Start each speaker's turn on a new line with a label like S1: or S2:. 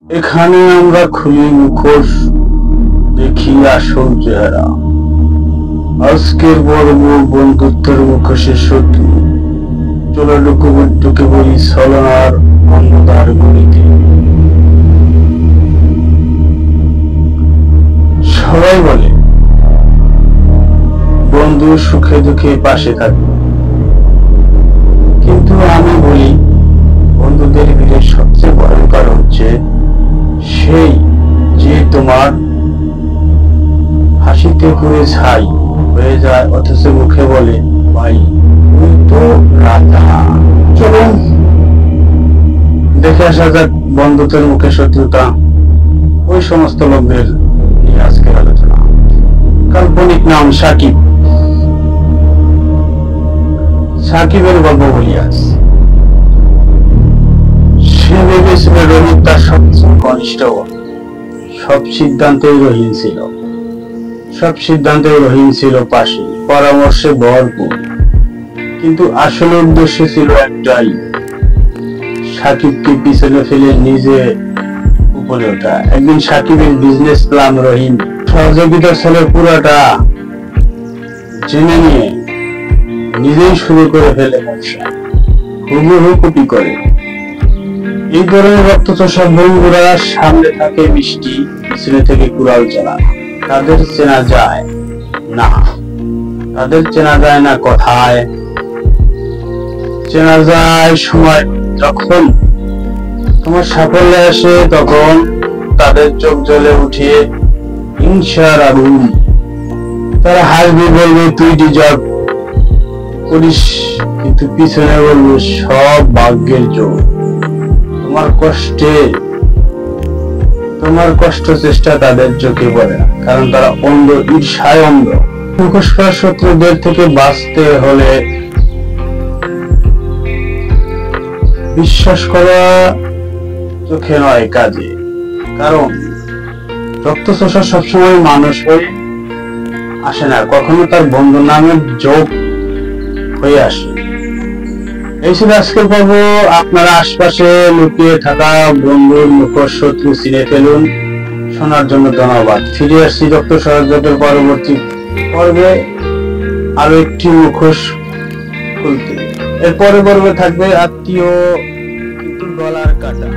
S1: এখানে আমরা খুলি মুখোশ, দেখি আসল চেহারা। আজকের পর্ব বন্ধুত্বের মুখোশের শত্রু। চলো ঢুকে পড়ি ছলনার অন্ধকার গলিতে। সবাই বলে বন্ধু সুখে দুঃখে পাশে থাকবে, কিন্তু আমি বলি বন্ধুদের ভিড়ে সবচেয়ে ভয়ঙ্কর হচ্ছে সেই যে তোমার হাসিতে পুরে ছাই হয়ে যায়, অথচ মুখে বলে ভাই তুই তো রাজা। চলুন দেখে আসা যাক বন্ধুত্বের মুখে শত্রুতা। ওই সমস্ত লোকদের নিয়ে আজকের আলোচনা। কাল্পনিক নাম সাকিব। সাকিবের গল্প বলি আজ। সে ভেবেছিল রোহিত তার সবচেয়ে ঘনিষ্ঠ, সব সিদ্ধান্তেই রহিম ছিল পাশে, পরামর্শে ভরপুর। কিন্তু আসলে উদ্দেশ্য ছিল একটাই, সাকিবকে পিছনে ফেলে নিজে উপরে ওঠা। একদিন সাকিবের বিজনেস প্ল্যান রহিম সহযোগিতার ছেলে পুরাটা জেনে নিয়ে নিজেই শুরু করে ফেলে ব্যবসা, হুবহু কপি করে। এই ধরনের রক্তচোষা বন্ধুরা সামনে থাকে মিষ্টি, পিছনে থেকে কুড়াল চালা। তাদের চেনা যায় না কথায়, চেনা যায় সময়। যখন তোমার সাফল্য আসে তখন তাদের চোখ জ্বলে উঠিয়ে হিংসার আগুন। তারা হাসবে, বলবে তুই ডিজার্ভ করিস, কিন্তু পিছনে বলবে সব ভাগ্যের জোর। তোমার কষ্ট চেষ্টা তাদের চোখে পড়ে না, কারণ তারা অন্ধ, ঈর্ষায় অন্ধ। মুখোশ করা শত্রুদের থেকে বাঁচতে হলে বিশ্বাস করা চোখে নয় কাজে। কারণ রক্তচোষা সবসময় মানুষ হয়ে আসে না, কখনো তার বন্ধু নামের যোগ হয়ে আসে। এই ছিল আজকের পর্ব। আপনারা আশপাশে লুকিয়ে থাকা বন্ধুর মুখোশ শত্রু চিনে ফেলুন। শোনার জন্য ধন্যবাদ। ফিরে আসছি রক্ত সহযোগের পরবর্তী পর্বে আরো একটি মুখোশ খুলতে। এর পরে পর্বে থাকবে আত্মীয় কিন্তু গলার কাটা।